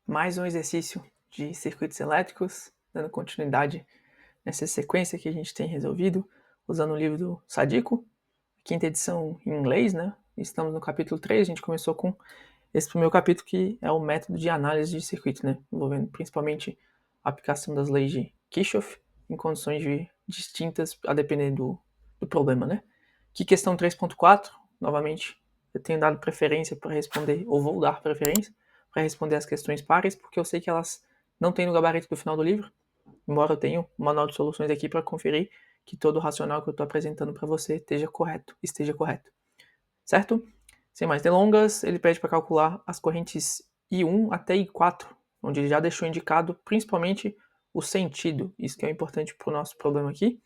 Mais um exercício de circuitos elétricos, dando continuidade nessa sequência que a gente tem resolvido, usando o livro do Sadiku, quinta edição em inglês, né? Estamos no capítulo 3, a gente começou com esse primeiro capítulo que é o método de análise de circuitos, né? Envolvendo principalmente a aplicação das leis de Kirchhoff em condições distintas a depender do problema, né? Que questão 3.4, novamente, eu tenho dado preferência para responder, ou vou dar preferência, para responder as questões pares, porque eu sei que elas não têm no gabarito do final do livro, embora eu tenha um manual de soluções aqui para conferir que todo o racional que eu estou apresentando para você esteja correto. Certo? Sem mais delongas, ele pede para calcular as correntes I1 até I4, onde ele já deixou indicado principalmente o sentido, isso que é importante para o nosso problema aqui,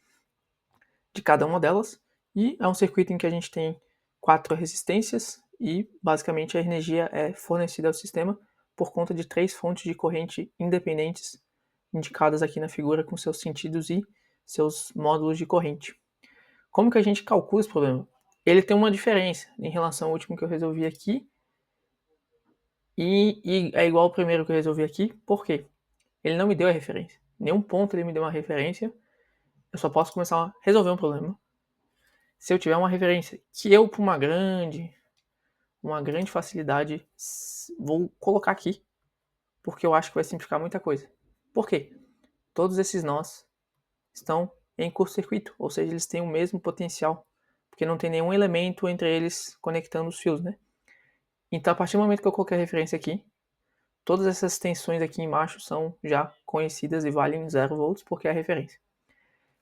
de cada uma delas, e é um circuito em que a gente tem 4 resistências e basicamente a energia é fornecida ao sistema por conta de 3 fontes de corrente independentes indicadas aqui na figura com seus sentidos e seus módulos de corrente. Como que a gente calcula esse problema? Ele tem uma diferença em relação ao último que eu resolvi aqui e é igual ao primeiro que eu resolvi aqui, por quê? Ele não me deu a referência. Em nenhum ponto ele me deu uma referência, eu só posso começar a resolver um problema se eu tiver uma referência que eu, por uma grande facilidade, vou colocar aqui, porque eu acho que vai simplificar muita coisa. Por quê? Todos esses nós estão em curto-circuito, ou seja, eles têm o mesmo potencial, porque não tem nenhum elemento entre eles conectando os fios, né? Então, a partir do momento que eu coloquei a referência aqui, todas essas tensões aqui embaixo são já conhecidas e valem 0 volts, porque é a referência.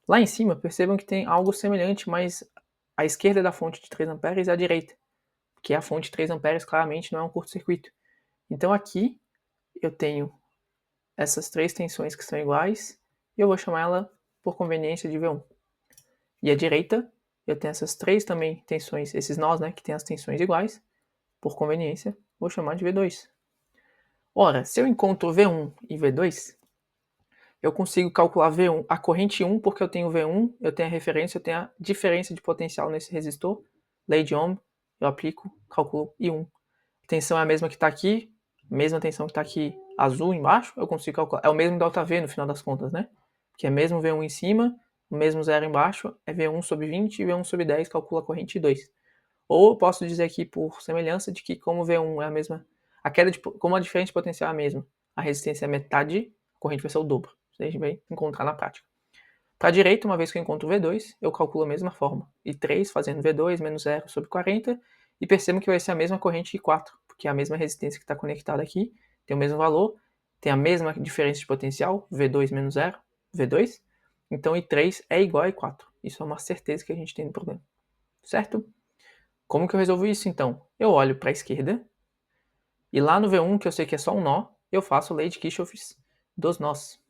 Lá em cima, percebam que tem algo semelhante, mas à esquerda da fonte de 3 amperes é a direita, porque a fonte de 3 amperes claramente não é um curto-circuito. Então aqui eu tenho essas 3 tensões que são iguais, e eu vou chamar ela por conveniência de V1. E à direita, eu tenho essas 3 também tensões, esses nós, né, que tem as tensões iguais, por conveniência, vou chamar de V2. Ora, se eu encontro V1 e V2, eu consigo calcular V1, a corrente 1, porque eu tenho V1, eu tenho a referência, eu tenho a diferença de potencial nesse resistor, lei de Ohm, eu aplico, calculo I1. A tensão é a mesma que está aqui, mesma tensão que está aqui azul embaixo, eu consigo calcular. É o mesmo ΔV no final das contas, né? Que é mesmo V1 em cima, o mesmo zero embaixo, é V1 sobre 20 e V1 sobre 10 calcula a corrente 2. Ou eu posso dizer aqui por semelhança de que como V1 é a mesma, como a diferença de potencial é a mesma, a resistência é metade, a corrente vai ser o dobro. Isso a gente vai encontrar na prática. Para a direita, uma vez que eu encontro V2, eu calculo a mesma forma. I3 fazendo V2 menos 0 sobre 40, e percebo que vai ser a mesma corrente I4, porque é a mesma resistência que está conectada aqui, tem o mesmo valor, tem a mesma diferença de potencial, V2 menos 0, V2, então I3 é igual a I4. Isso é uma certeza que a gente tem no problema. Certo? Como que eu resolvo isso, então? Eu olho para a esquerda, e lá no V1, que eu sei que é só um nó, eu faço a lei de Kirchhoff dos nós.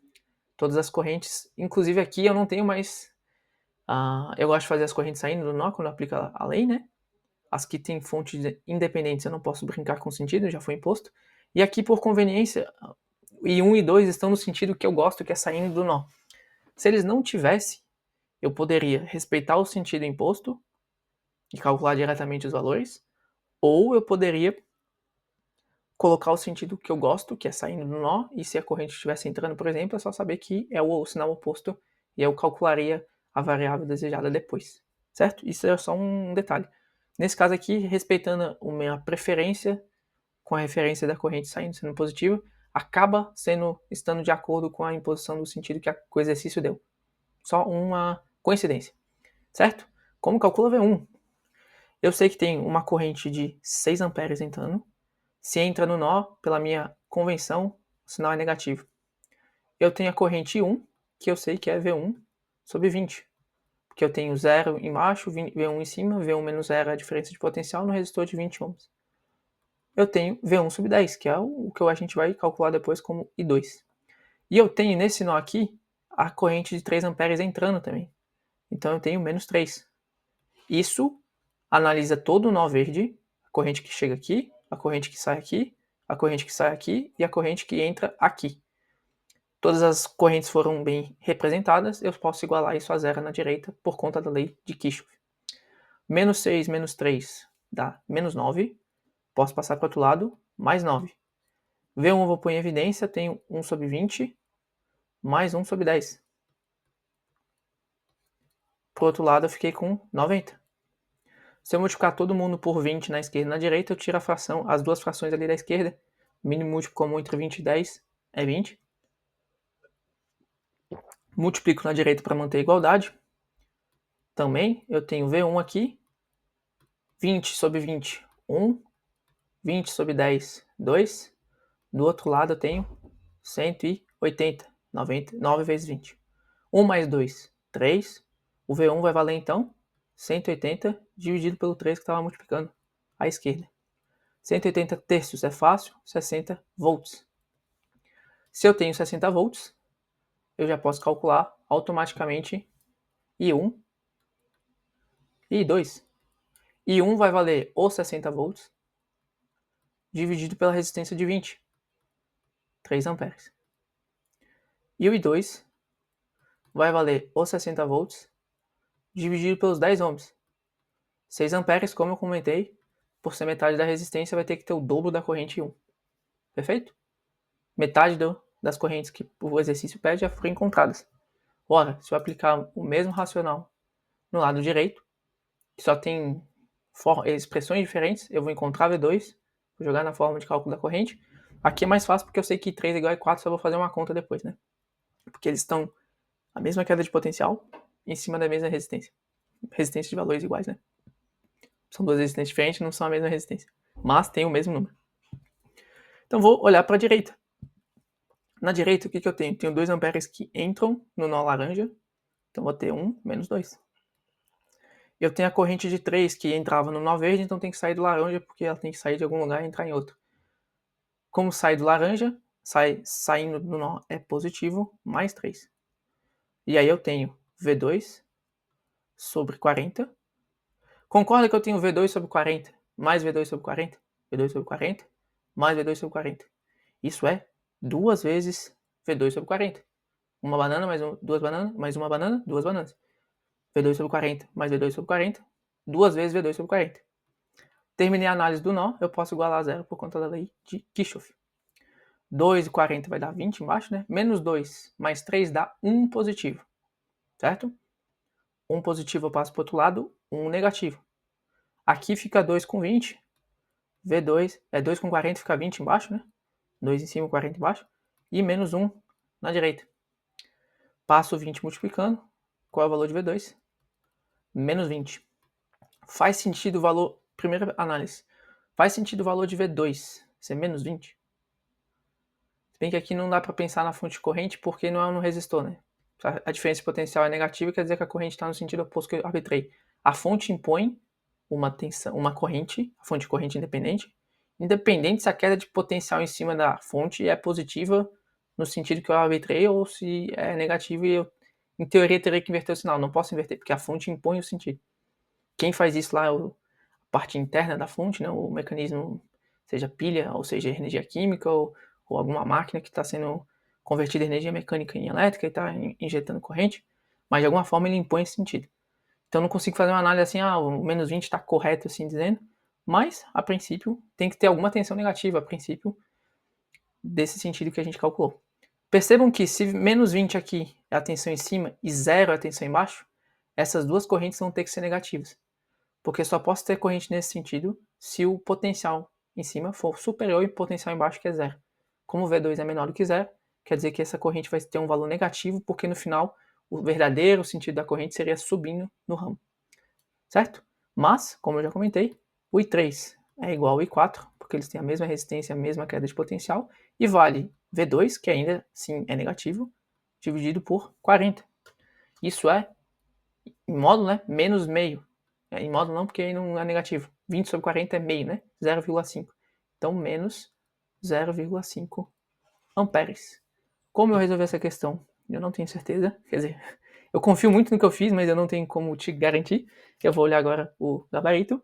Todas as correntes, inclusive aqui eu não tenho mais... eu gosto de fazer as correntes saindo do nó quando aplica a lei, né? As que têm fontes independentes eu não posso brincar com o sentido, já foi imposto. E aqui, por conveniência, I1 e 2 estão no sentido que eu gosto, que é saindo do nó. Se eles não tivessem, eu poderia respeitar o sentido imposto e calcular diretamente os valores, ou eu poderia colocar o sentido que eu gosto, que é saindo do nó, e se a corrente estivesse entrando, por exemplo, é só saber que é o sinal oposto, e eu calcularia a variável desejada depois, certo? Isso é só um detalhe. Nesse caso aqui, respeitando a minha preferência com a referência da corrente saindo sendo positiva, acaba estando de acordo com a imposição do sentido que o exercício deu. Só uma coincidência, certo? Como calcula V1? Eu sei que tem uma corrente de 6 amperes entrando. Se entra no nó, pela minha convenção, o sinal é negativo. Eu tenho a corrente 1, que eu sei que é V1 sobre 20. Porque eu tenho 0 embaixo, V1 em cima, V1 menos 0 é a diferença de potencial no resistor de 20 ohms. Eu tenho V1 sobre 10, que é o que a gente vai calcular depois como I2. E eu tenho nesse nó aqui a corrente de 3 amperes entrando também. Então eu tenho menos 3. Isso analisa todo o nó verde, a corrente que chega aqui, a corrente que sai aqui, a corrente que sai aqui e a corrente que entra aqui. Todas as correntes foram bem representadas, eu posso igualar isso a zero na direita por conta da lei de Kirchhoff. Menos 6 menos 3 dá menos 9. Posso passar para o outro lado, mais 9. V1 eu vou pôr em evidência, tenho 1 sobre 20, mais 1 sobre 10. Pro outro lado, eu fiquei com 90. Se eu multiplicar todo mundo por 20 na esquerda e na direita, eu tiro a fração, as duas frações ali da esquerda. Mínimo múltiplo comum entre 20 e 10 é 20. Multiplico na direita para manter a igualdade. Também eu tenho V1 aqui. 20 sobre 20, 1. 20 sobre 10, 2. Do outro lado eu tenho 180. 9 vezes 20. 1 mais 2, 3. O V1 vai valer então 180 dividido pelo 3 que estava multiplicando à esquerda. 180 terços é fácil, 60 volts. Se eu tenho 60 volts, eu já posso calcular automaticamente I1 e I2. I1 vai valer os 60 volts dividido pela resistência de 20, 3 amperes. E o I2 vai valer os 60 volts dividido pelos 10 ohms. 6 amperes, como eu comentei, por ser metade da resistência, vai ter que ter o dobro da corrente I1. Perfeito? Metade das correntes que o exercício pede já foram encontradas. Ora, se eu aplicar o mesmo racional no lado direito, que só tem expressões diferentes, eu vou encontrar V2, vou jogar na forma de cálculo da corrente. Aqui é mais fácil porque eu sei que 3 é igual a 4, só vou fazer uma conta depois, né? Porque eles estão a mesma queda de potencial em cima da mesma resistência. Resistência de valores iguais, né? São duas resistências diferentes, não são a mesma resistência, mas tem o mesmo número. Então vou olhar para a direita. Na direita, o que eu tenho? Tenho 2 amperes que entram no nó laranja, então vou ter 1 menos 2. Eu tenho a corrente de 3 que entrava no nó verde, então tem que sair do laranja, porque ela tem que sair de algum lugar e entrar em outro. Como sai do laranja, saindo do nó é positivo, mais 3. E aí eu tenho V2 sobre 40. Concorda que eu tenho V2 sobre 40, mais V2 sobre 40, V2 sobre 40, mais V2 sobre 40. Isso é 2 vezes V2 sobre 40. Uma banana, mais duas bananas, mais uma banana, duas bananas. V2 sobre 40, mais V2 sobre 40, 2 vezes V2 sobre 40. Terminei a análise do nó, eu posso igualar a zero por conta da lei de Kirchhoff. 2 e 40 vai dar 20 embaixo, né? Menos 2 mais 3 dá 1 positivo, certo? 1 positivo eu passo para o outro lado, 1 negativo. Aqui fica 2 com 20, V2 é 2 com 40, fica 20 embaixo, né? 2 em cima, 40 embaixo. E menos 1 na direita. Passo 20 multiplicando. Qual é o valor de V2? Menos 20. Faz sentido o valor... Primeira análise. Faz sentido o valor de V2 ser menos 20? Se bem que aqui não dá para pensar na fonte de corrente porque não é um resistor, né? A diferença potencial é negativa, quer dizer que a corrente está no sentido oposto que eu arbitrei. A fonte impõe uma tensão, uma corrente, a fonte de corrente independente se a queda de potencial em cima da fonte é positiva no sentido que eu arbitrei ou se é negativa e eu, em teoria, teria que inverter o sinal. Não posso inverter, porque a fonte impõe o sentido. Quem faz isso lá é a parte interna da fonte, né? O mecanismo, seja pilha, ou seja energia química, ou alguma máquina que está sendo convertida energia mecânica em elétrica e está injetando corrente, mas de alguma forma ele impõe esse sentido. Então não consigo fazer uma análise assim, o menos 20 está correto assim dizendo, mas a princípio tem que ter alguma tensão negativa, a princípio, desse sentido que a gente calculou. Percebam que se menos 20 aqui é a tensão em cima e 0 é a tensão embaixo, essas duas correntes vão ter que ser negativas. Porque só posso ter corrente nesse sentido se o potencial em cima for superior ao potencial embaixo, que é 0. Como o V2 é menor do que 0, quer dizer que essa corrente vai ter um valor negativo, porque no final o verdadeiro sentido da corrente seria subindo no ramo. Certo? Mas, como eu já comentei, o I3 é igual ao I4, porque eles têm a mesma resistência, a mesma queda de potencial, e vale V2, que ainda sim é negativo, dividido por 40. Isso é, em módulo, né, menos meio. Em módulo não, porque aí não é negativo. 20 sobre 40 é meio, né? 0,5. Então, menos 0,5 amperes. Como eu resolvi essa questão? Eu não tenho certeza. Quer dizer, eu confio muito no que eu fiz, mas eu não tenho como te garantir. Eu vou olhar agora o gabarito.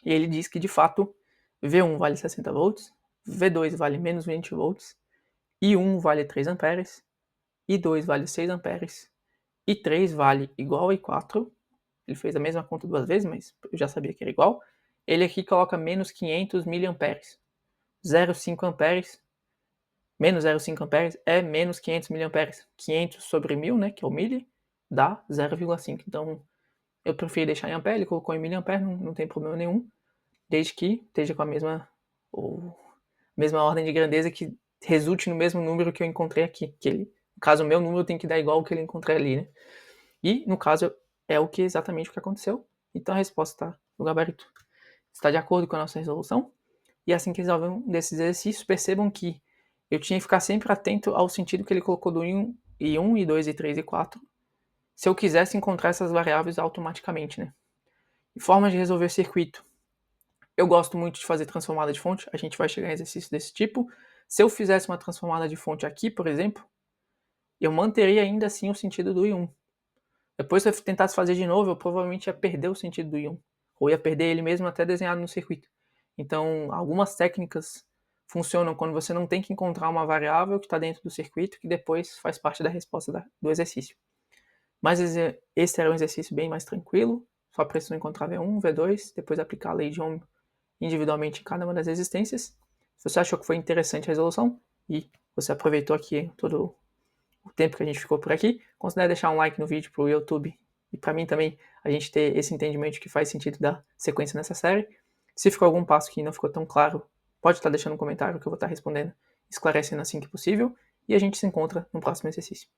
E ele diz que, de fato, V1 vale 60 volts, V2 vale menos 20 volts, I1 vale 3 amperes, I2 vale 6 amperes, I3 vale igual a I4. Ele fez a mesma conta duas vezes, mas eu já sabia que era igual. Ele aqui coloca menos 500 miliamperes. 0,5 amperes menos 0,5 amperes é menos 500 miliamperes. 500 sobre 1000, né, que é o milli, dá 0,5. Então, eu prefiro deixar em ampere, ele colocou em miliampere, não tem problema nenhum, desde que esteja com a mesma ordem de grandeza, que resulte no mesmo número que eu encontrei aqui. No caso, o meu número tem que dar igual ao que ele encontrei ali, né? E, no caso, é exatamente o que aconteceu. Então, a resposta está no gabarito. Está de acordo com a nossa resolução? E assim que resolver um desses exercícios, percebam que eu tinha que ficar sempre atento ao sentido que ele colocou do I1, I1, I2, I3 e I4, se eu quisesse encontrar essas variáveis automaticamente, né? E formas de resolver circuito. Eu gosto muito de fazer transformada de fonte, a gente vai chegar em exercício desse tipo. Se eu fizesse uma transformada de fonte aqui, por exemplo, eu manteria ainda assim o sentido do I1. Depois, se eu tentasse fazer de novo, eu provavelmente ia perder o sentido do I1, ou ia perder ele mesmo até desenhado no circuito. Então, algumas técnicas funcionam quando você não tem que encontrar uma variável que está dentro do circuito, que depois faz parte da resposta do exercício. Mas esse era um exercício bem mais tranquilo, só precisou encontrar V1, V2, depois aplicar a lei de Ohm individualmente em cada uma das resistências. Se você achou que foi interessante a resolução e você aproveitou aqui todo o tempo que a gente ficou por aqui, considere deixar um like no vídeo para o YouTube e para mim também a gente ter esse entendimento de que faz sentido dar sequência nessa série. Se ficou algum passo que não ficou tão claro, pode estar deixando um comentário que eu vou estar respondendo, esclarecendo assim que possível, e a gente se encontra no próximo exercício.